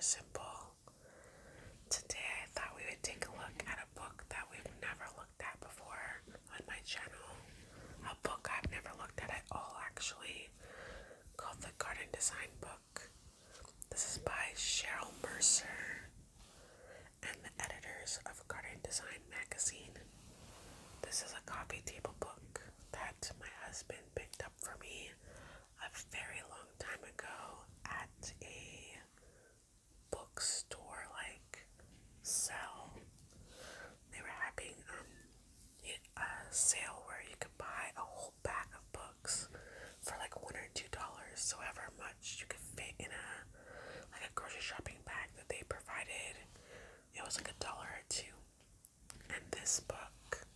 simple. Today I thought we would take a look at a book that we've never looked at before on my channel. A book I've never looked at all, actually, called The Garden Design Book. This is by Cheryl Mercer and the editors of Garden Design magazine. This is a coffee table book that my husband picked up for me a very long time ago at a bookstore like sale. They were having a sale where you could buy a whole bag of books for like $1 or $2, so however much you could fit in a grocery shopping bag that they provided. It was like $1 or $2. And this book,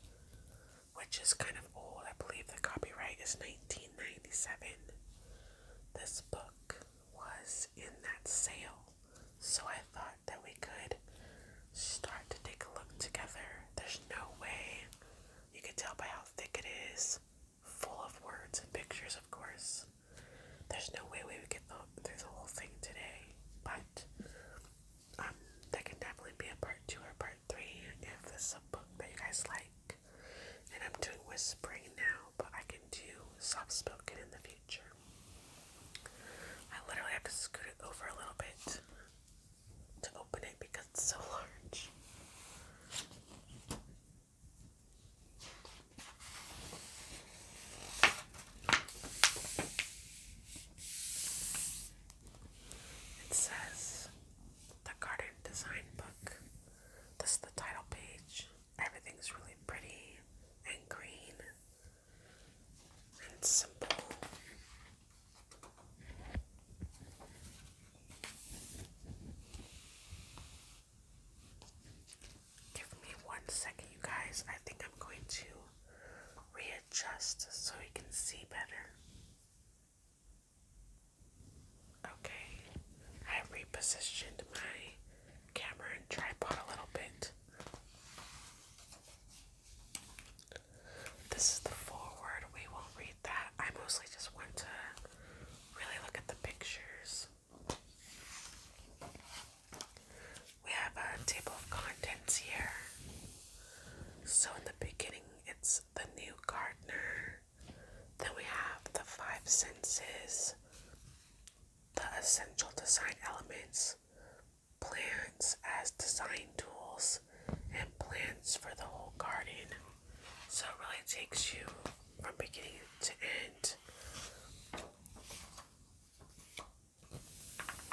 which is kind of old, I believe the copyright is 1997. This book was in that sale, so I thought that we could start to take a look together. There's no way, you can tell by how thick it is, full of words and pictures, of course. There's no way we would get through the whole thing today, but there can definitely be a part 2 or part 3 if this is a book that you guys like. And I'm doing whispering now, but I can do soft spoken in the future. I literally have to scoot it over a little bit to open it because it's so large. It says The Garden Design Book. This is the title page. Everything's really pretty and green and simple. Give me 1 second, you guys. I think I'm going to readjust so we can see better. Okay, I repositioned my camera and tripod a little bit. This is the foreword. We won't read that. I mostly just want to really look at the pictures. We have a table of contents here. So in the beginning, it's the new gardener. Then we have the 5 senses, the essential design elements, plants as design tools, and plans for the whole garden. So it really takes you from beginning to end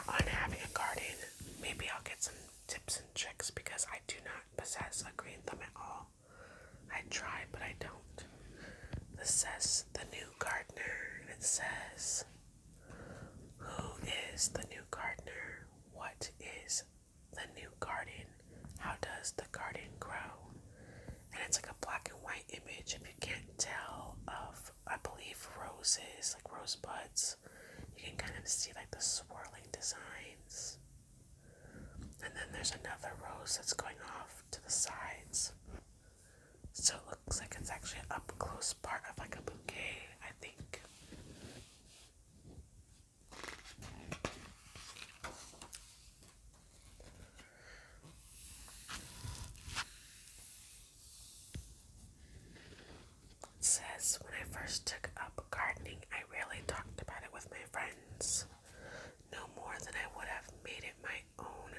on having a garden. Maybe I'll get some tips and tricks because I do not possess a green thumb at all. I try, but I don't. This says the new gardener, and it says, who is the new gardener? What is the new garden? How does the garden grow? And it's like a black and white image, if you can't tell, of, I believe, roses, like rose buds. You can kind of see like the swirling designs. And then there's another rose that's going off to the sides. So it looks like it's actually an up close part of like a bouquet, I think. It says, when I first took up gardening, I rarely talked about it with my friends. No more than I would have made it my own.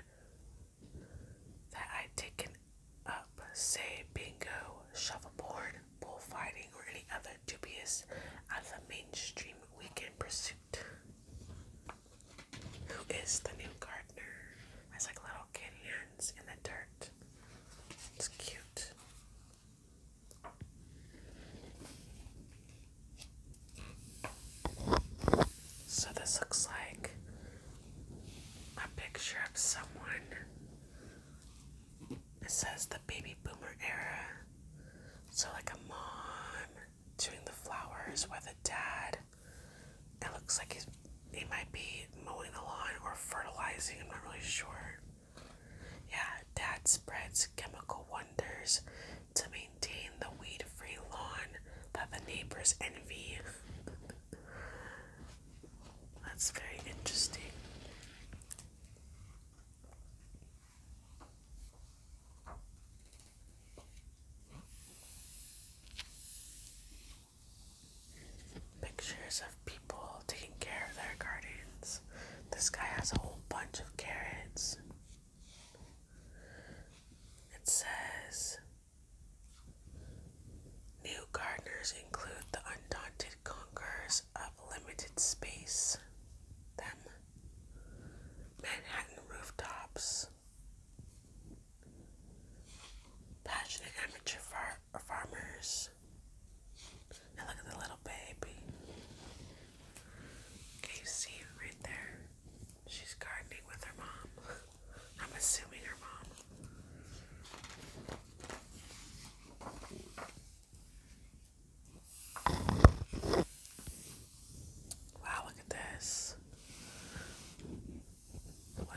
That I'd taken up, say, bingo, shuffleboard, bullfighting, or any other dubious out of the mainstream weekend pursuit. Who is the new gardener? Has like little kid hands in the dirt. It's cute. So this looks like a picture of someone. It says the baby boomer era. So like a mom doing the flowers with a dad. It looks like he might be mowing the lawn or fertilizing. I'm not really sure. Yeah, dad spreads chemical wonders to maintain the weed-free lawn that the neighbors envy. That's very interesting.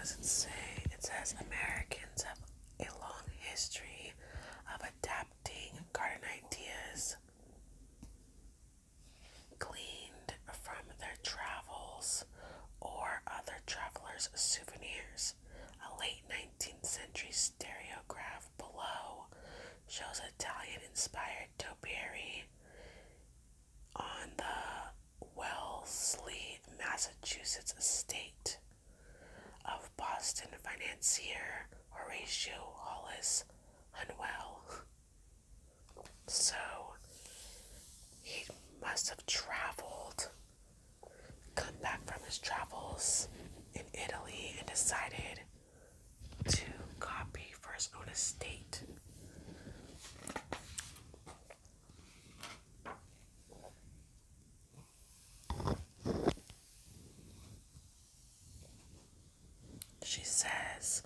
does it say? It says Americans have a long history of adapting garden ideas gleaned from their travels or other travelers' souvenirs. A late 19th century stereograph below shows Italian inspired topiary on the Wellesley, Massachusetts estate of Boston financier Horatio Hollis Hunwell. So he must have traveled, come back from his travels in Italy, and decided to copy for his own estate. She says,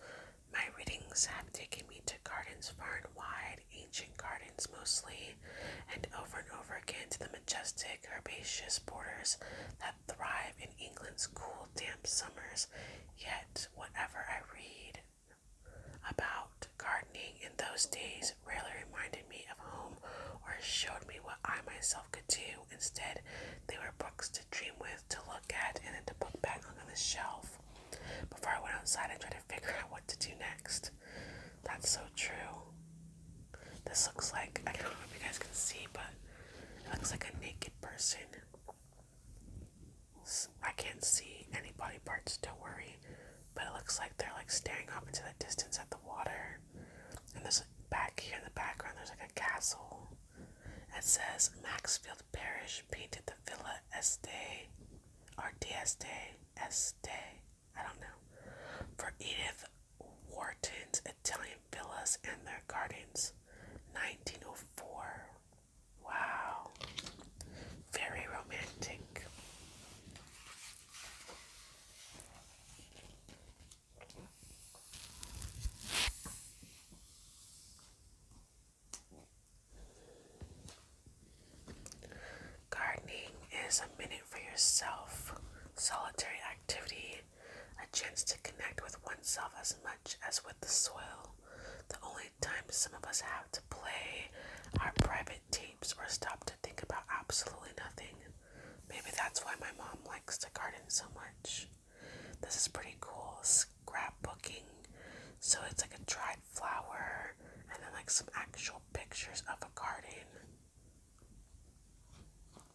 my readings have taken me to gardens far and wide, ancient gardens mostly, and over again to the majestic, herbaceous borders that thrive in England's cool, damp summers. Yet, whatever I read about gardening in those days rarely reminded me of home or showed me what I myself could do. Instead, they were books to dream with, to look at, and then to put back on the shelf. Before I went outside, I tried to figure out what to do next. That's so true. This looks like, I don't know if you guys can see, but it looks like a naked person. I can't see any body parts, don't worry. But it looks like they're like staring off into the distance at the water. And there's back here in the background, there's like a castle. It says Maxfield Parrish painted the Villa Este, or D'Este, I don't know, for Edith Wharton's Italian Villas and Their Gardens, 1904. Wow. Very romantic. Gardening is a minute for yourself, solitary activity, a chance to connect with oneself as much as with the soil. The only time some of us have to play our private tapes or stop to think about absolutely nothing. Maybe that's why my mom likes to garden so much. This is pretty cool. Scrapbooking. So it's like a dried flower and then like some actual pictures of a garden.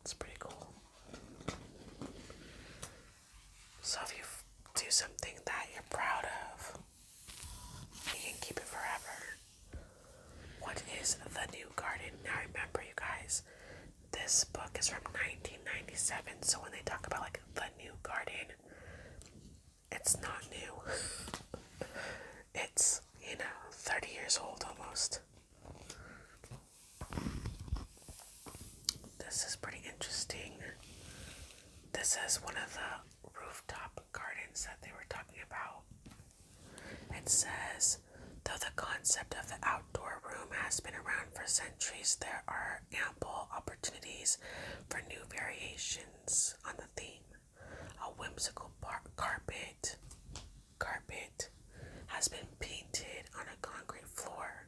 It's pretty cool. So if you do something that you're proud of, you can keep it forever. What is The New Garden? Now remember, you guys, this book is from 1997, so when they talk about like The New Garden, it's not new. It's, 30 years old almost. This is pretty interesting. This is one of the rooftop gardens that they were talking about. It says, though the concept of the outdoor room has been around for centuries, there are ample opportunities for new variations on the theme. A whimsical carpet has been painted on a concrete floor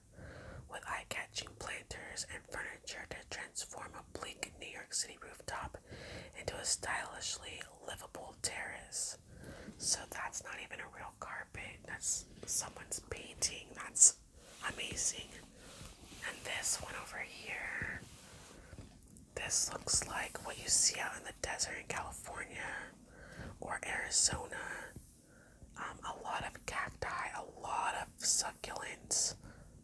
with eye-catching planters and furniture to transform a bleak New York City rooftop into a stylishly livable terrace. So that's not even a real carpet, that's someone's painting. That's amazing. And this one over here, this looks like what you see out in the desert in California or Arizona. A lot of cacti, a lot of succulents,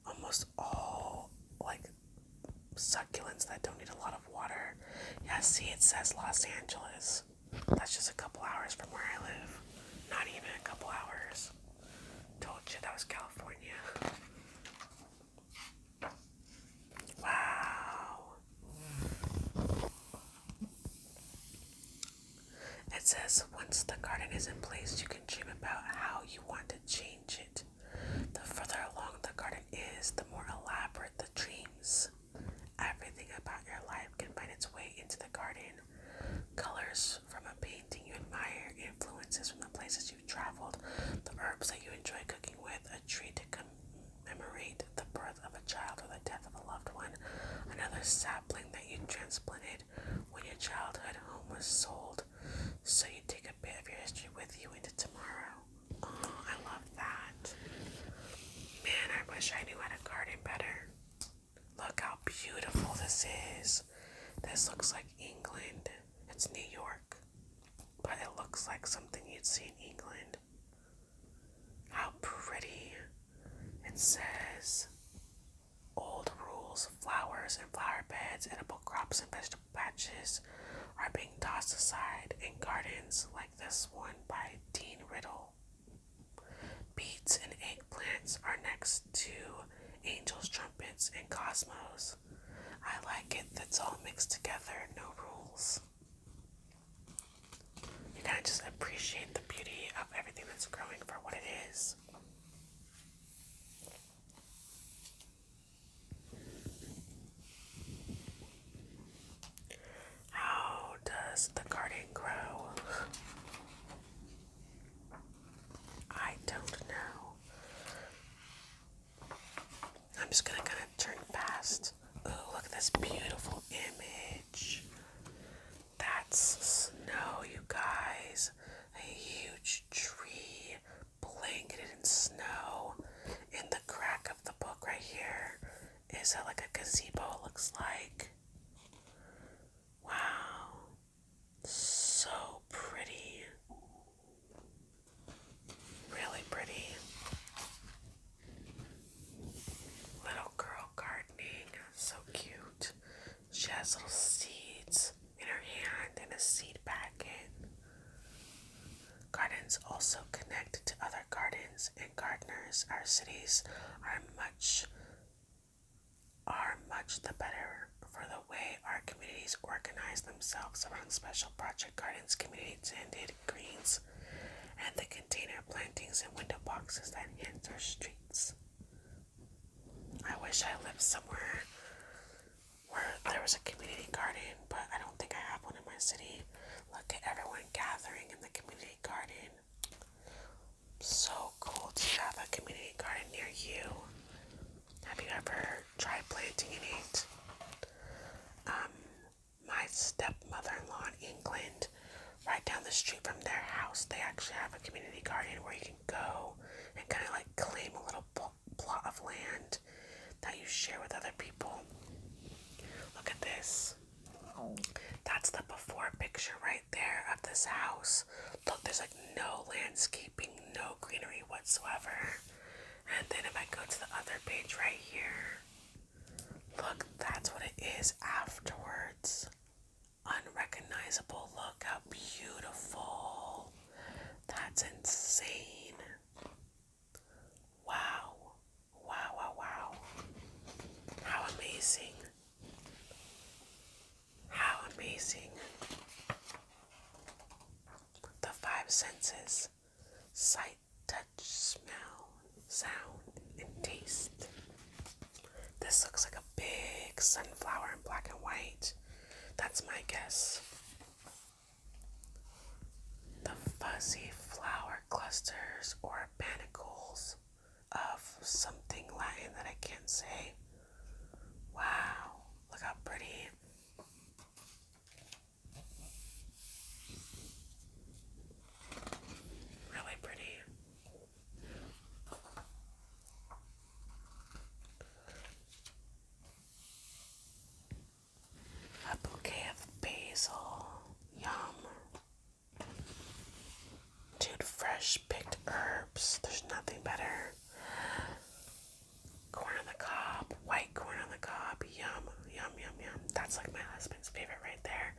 almost all like succulents that don't need a lot of water. Yeah, see, it says Los Angeles. That's just a couple hours from where I live. Not even a couple hours. Told you that was California. Wow. It says once the garden is in place, you can dream about how you want to change it. The further along the garden is, the more elaborate the dreams. Everything about your life can find its way into the garden. Colors from a painting you admire, influences from the places you've traveled, the herbs sapling that you transplanted when your childhood home was sold, so you take a bit of your history with you into tomorrow. Oh, I love that. Man, I wish I knew how to garden better. Look how beautiful this is. This looks like England. It's New York, but it looks like something you'd see in England. How pretty. It says, old rules, flowers and flower beds, edible crops and vegetable patches are being tossed aside in gardens like this one by Dean Riddle. Beets and eggplants are next to angels, trumpets, and cosmos. I like it that's all mixed together, no rules. You kind of just appreciate the beauty of everything that's growing for what it is. How does the garden grow? I don't know. I'm just gonna kind of turn past. Oh, look at this beautiful image. That's snow, you guys. A huge tree blanketed in snow. In the crack of the book right here is it like a gazebo, it looks like. Wow. So pretty. Really pretty. Little girl gardening. So cute. She has little seeds in her hand and a seed packet. Gardens also connect to other gardens and gardeners. Our cities are much the better for the way our communities organize themselves around special project gardens, community tended greens, and the container plantings and window boxes that enhance our streets. I wish I lived somewhere where there was a community garden, but I don't think I have one in my city. Look at everyone gathering in the community garden. So cool to have a community garden near you. Have you ever tried planting in it? My stepmother-in-law in England, right down the street from their house, they actually have a community garden where you can go and kind of like claim a little plot of land that you share with other people. Look at this. That's the before picture right there of this house. Look, there's like no landscaping, no greenery whatsoever. And then if I go to the other page right here, look, that's what it is afterwards. Unrecognizable. Look how beautiful. That's insane. Wow. Wow, wow, wow. How amazing. How amazing. The five senses: sight, touch, smell, sound, and taste. This looks like a big sunflower in black and white. That's my guess. The fuzzy flower clusters or panicles of something Latin that I can't say. Wow, look how pretty. Really pretty. A bouquet of basil. Yum. Dude, fresh picked herbs. There's nothing better. Corn on the cob. White corn on the cob. Yum, yum, yum, yum. That's like my husband's favorite right there.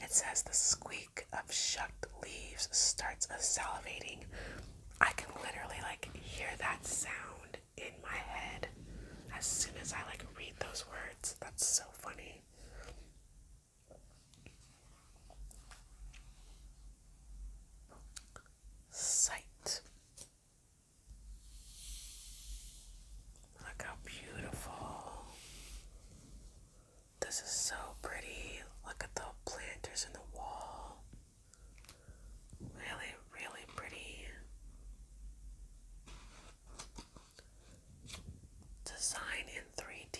It says the squeak of shucked leaves starts us salivating. I can literally like hear that sound in my head as soon as I like read those words. That's so funny. Sight. Look how beautiful. This is so pretty. Look at the planters in the wall. Really, really pretty. Design in 3D.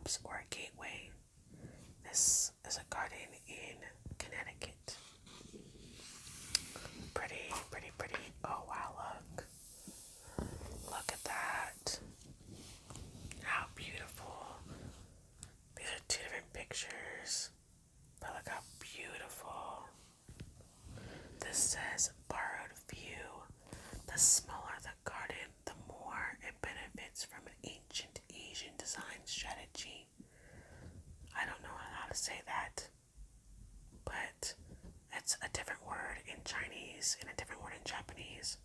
shops or a gateway. This is a garden in Connecticut. Pretty, pretty, pretty. Oh wow, look. Look at that. How beautiful. These are two different pictures. But look how beautiful. This says borrowed view. The smaller the garden, the more it benefits from an ancient Asian design strategy. I don't know how to say that, but it's a different word in Chinese and a different word in Japanese.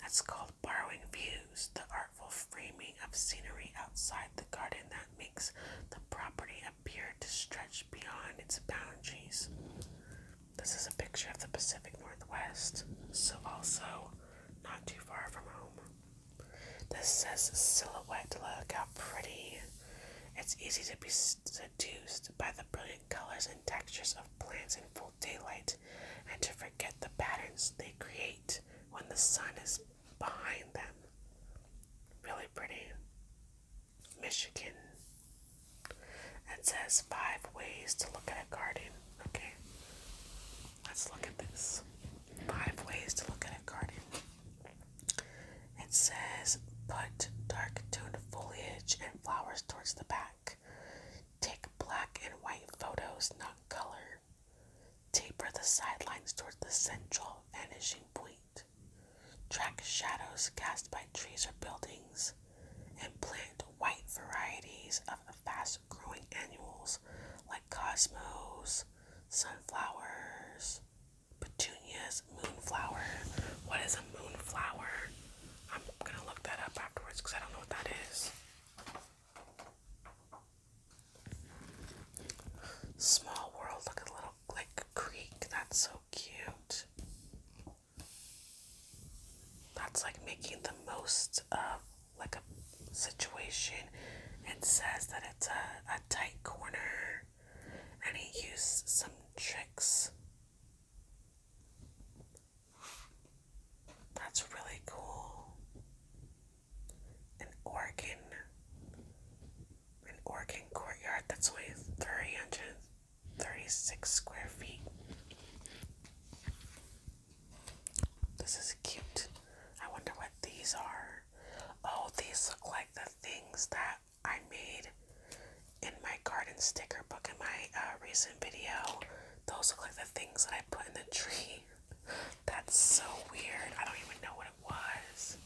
That's called borrowing views, the artful framing of scenery outside the garden that makes the property appear to stretch beyond its boundaries. This is a picture of the Pacific Northwest, so also not too far from home. This says silhouette. Look how pretty. It's easy to be seduced by the brilliant colors and textures of plants in full daylight and to forget the patterns they create when the sun is behind them. Really pretty. Michigan. It says 5 ways to look at a garden. Okay, let's look at this. 5 ways to look at a garden. It says put dark toned foliage and flowers towards the back. Take black and white photos, not color. Taper the sidelines towards the central vanishing point. Track shadows cast by trees or buildings. And plant white varieties of fast-growing annuals like cosmos, sunflowers, petunias, moonflower. What is a moonflower? I'm gonna look that up afterwards because I don't know what that is. Small world, look at a little like creek. That's so cute. That's like making the most of like a situation. It says that it's a tight corner and he used some tricks. That's really cool. An Oregon courtyard that's only 336 square feet. This is cute. I wonder what these are. Oh, these look like the things that I made in my garden sticker book in my recent video. Those look like the things that I put in the tree. That's so weird. I don't even know what it was.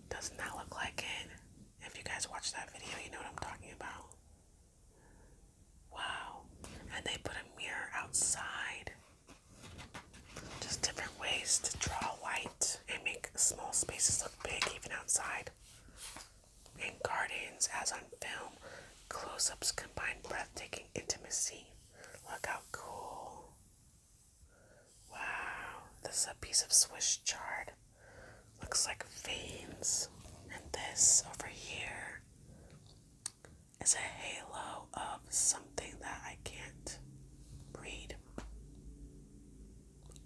Doesn't that look like it? If you guys watch that video, you know what I'm talking about. Wow. And they put a mirror outside. Just different ways to draw light and make small spaces look big even outside. In gardens, as on film, close-ups combine breathtaking intimacy. Look how cool. Wow. This is a piece of Swiss chard. Looks like veins. And this over here is a halo of something that I can't read.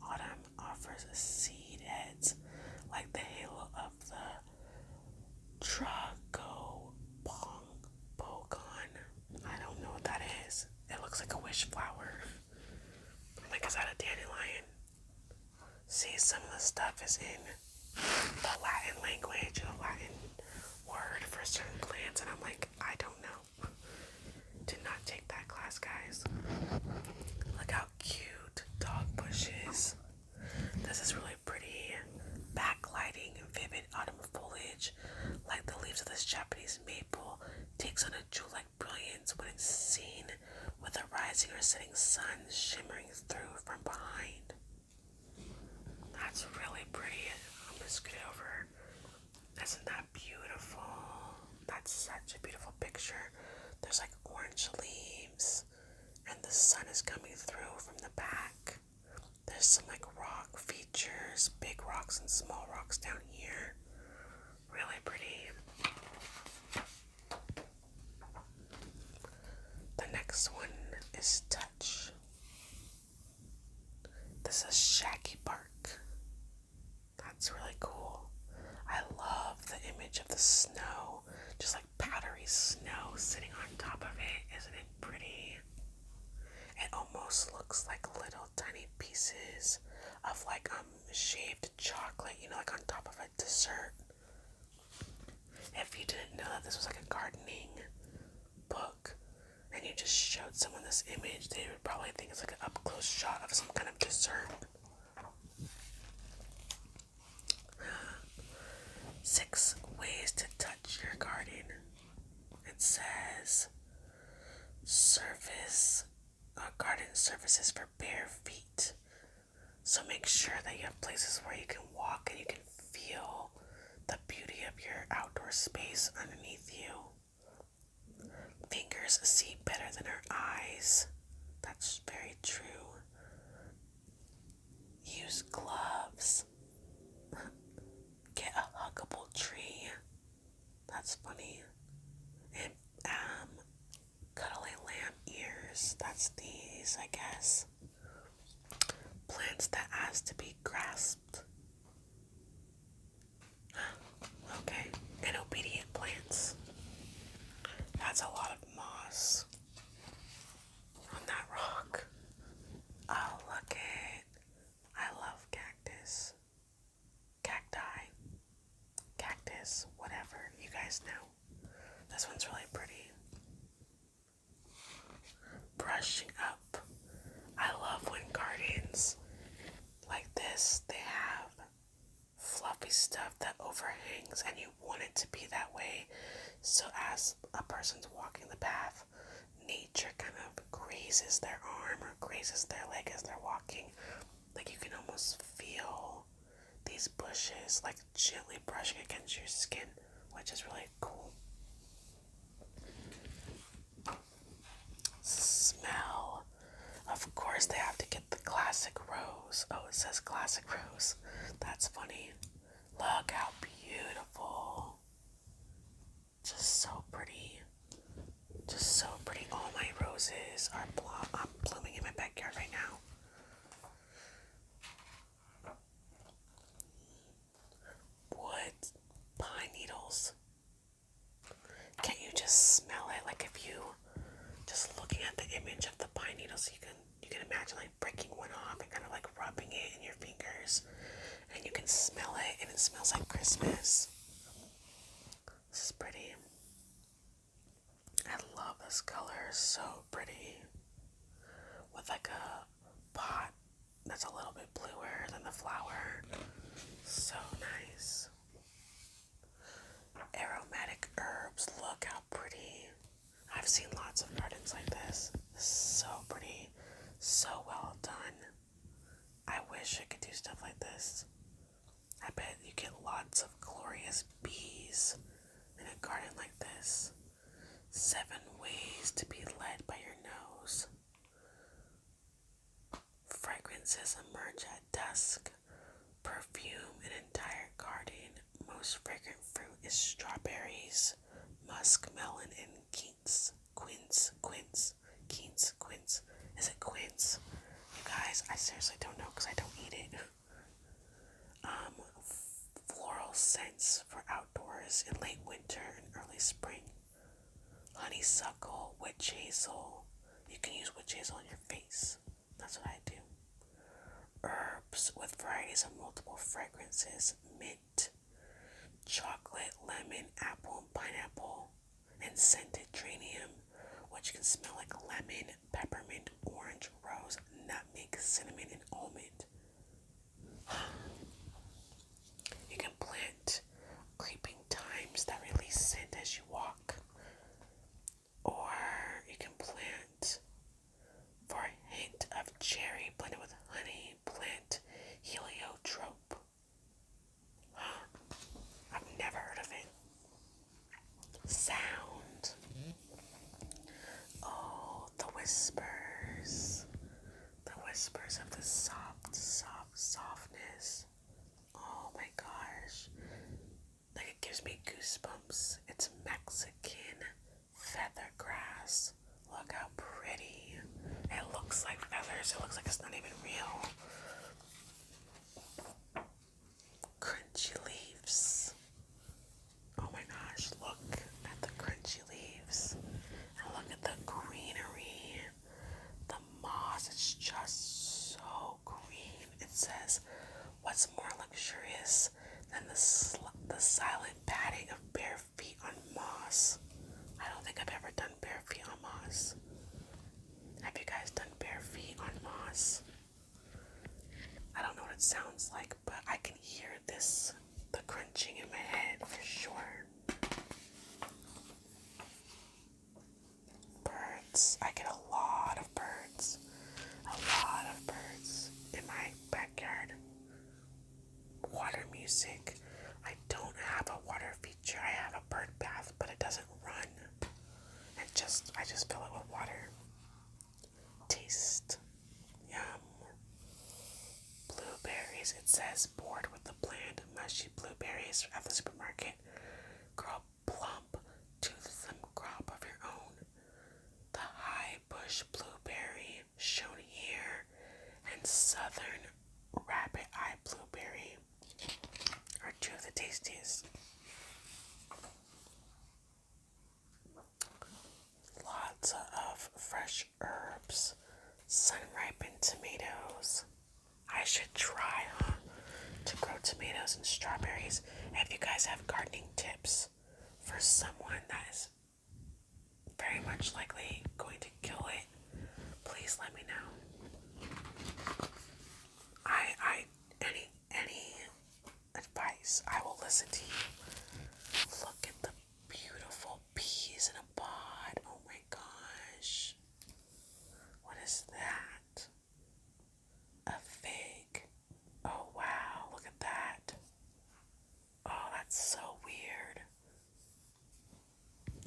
Autumn offers seed heads like the halo of the Tragopogon. I don't know what that is. It looks like a wish flower. I'm like, is that a dandelion? See, some of the stuff is in the Latin language, the Latin word for certain plants, and I'm like, I don't know. Did not take that class, guys. Look how cute dog bushes. This is really pretty. Backlighting vivid autumn foliage, like the leaves of this Japanese maple, takes on a jewel-like brilliance when it's seen with a rising or setting sun shimmering through from behind. That's really pretty. I'm gonna scoot over. Isn't that beautiful? That's such a beautiful picture. There's like orange leaves, and the sun is coming through from the back. There's some like rock features, big rocks and small rocks down here. Really pretty. The next one is touch. This is shaggy bark. That's really cool. I love the image of the snow, just like powdery snow sitting on top chocolate, you know, like on top of a dessert. If you didn't know that this was like a gardening book and you just showed someone this image, they would probably think it's like an up close shot of some kind of dessert. 6 ways to touch your garden. It says garden surfaces for bare feet. So make sure that you have places where you can walk and you can feel the beauty of your outdoor space underneath you. Fingers see better than our eyes. That's very true. Use gloves. Get a huggable tree. That's funny. And cuddly lamb ears. That's these, I guess. Plants that ask to be grasped. Okay. And obedient plants. That's a lot of moss on that rock. Oh, look it. I love cactus. Cacti. Cactus. Whatever. You guys know. This one's really pretty. Brushing up. I love when gardens like this, they have fluffy stuff that overhangs and you want it to be that way. So as a person's walking the path, nature kind of grazes their arm or grazes their leg as they're walking. Like you can almost feel these bushes like gently brushing against your skin, which is really cool. Smell. Of course they have to get the classic rose. Oh, it says classic rose. That's funny. Look how beautiful. Just so pretty. Just so pretty. All my roses are blooming in my backyard right now. Wood, pine needles. Can't you just smell it? Like if you just looking at the image of the pine needles, you can imagine like breaking one off and kind of like rubbing it in your fingers, and you can smell it, and it smells like Christmas. This is pretty. I love this color. It's so pretty. With like a pot that's a little bit bluer than the flower. So nice. Aromatic herbs. Look how pretty. I've seen lots of gardens like this. This is so pretty. So well done. I wish I could do stuff like this. I bet you get lots of glorious bees in a garden like this. 7 ways to be led by your nose. Fragrances emerge at dusk. Perfume an entire garden. Most fragrant fruit is strawberries, muskmelon, and quince. Is it quince? You guys, I seriously don't know because I don't eat it. Floral scents for outdoors in late winter and early spring. Honeysuckle, witch hazel. You can use witch hazel on your face. That's what I do. Herbs with varieties of multiple fragrances. Mint, chocolate, lemon, apple, and pineapple. And scented geranium, which can smell like lemon, peppermint, orange, rose, nutmeg, cinnamon, and almond. You can plant creeping thymes that release scent as you walk. Or you can plant, for a hint of cherry blended with honey, plant heliotrope. I've never heard of it. Sound. Oh, the whispers. The whispers of the softness. Oh my gosh. Like it gives me goosebumps. It's Mexican feather grass. Look how pretty. It looks like feathers. It looks like it's not even real. Crunchy leaves. Oh my gosh, look at the crunchy leaves. And look at the greenery. The moss is just so green. It says, what's more luxurious music. I don't have a water feature. I have a bird bath, but it doesn't run. I just fill it with water. Taste. Yum. Blueberries. It says bored with the bland, mushy blueberries at the supermarket. Grow a plump, toothsome crop of your own. The high bush blueberry shown here and southern rabbit eye blueberry are two of the tastiest. Lots of fresh herbs, sun-ripened tomatoes. I should try, to grow tomatoes and strawberries. If you guys have gardening tips for someone that is very much likely going to kill it, please let me know. Any advice, I will listen to you. Look at the beautiful peas in a pod. Oh my gosh. What is that? A fig. Oh wow, look at that. Oh, that's so weird.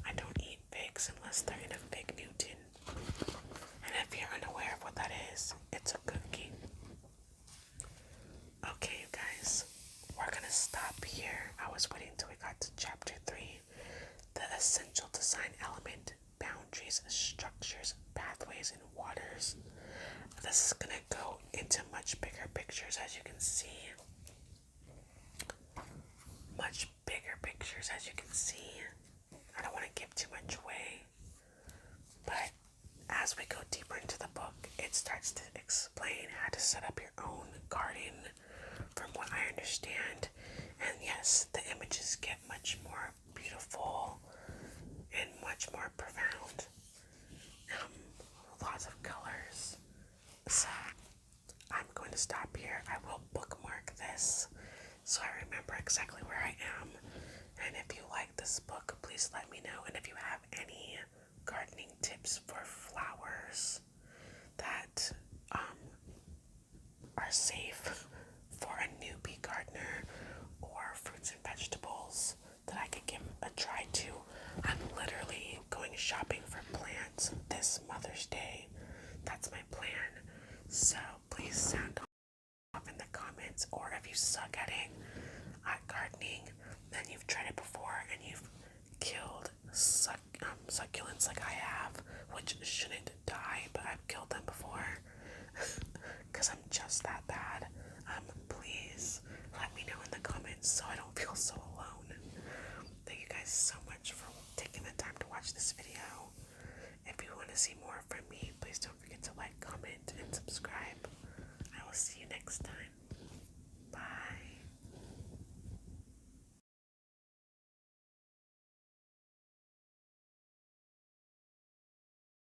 I don't eat figs unless they're in a fig Newton. And if you're unaware of what that is, it's a cookie. Okay, you guys, we're gonna stop here. I was waiting till we got to chapter 3. The essential design element, boundaries, structures, pathways, and waters. This is gonna go into much bigger pictures, as you can see. Much bigger pictures, as you can see. I don't want to give too much away, but as we go deeper into the book, it starts to explain how to set up your own garden, from what I understand. And yes, the images get much more beautiful and much more profound. Lots of colors. So I'm going to stop here. I will bookmark this so I remember exactly where I am. And if you like this book, please let me know. And if you have any gardening tips for flowers that are safe for a newbie gardener, or fruits and vegetables that I could give a try to. I'm literally going shopping for plants this Mother's Day. That's my plan. So please sound off in the comments, or if you suck at it, at gardening, then you've tried it before and you've killed succulents like I have, which shouldn't die, but I've killed them before because I'm just that bad.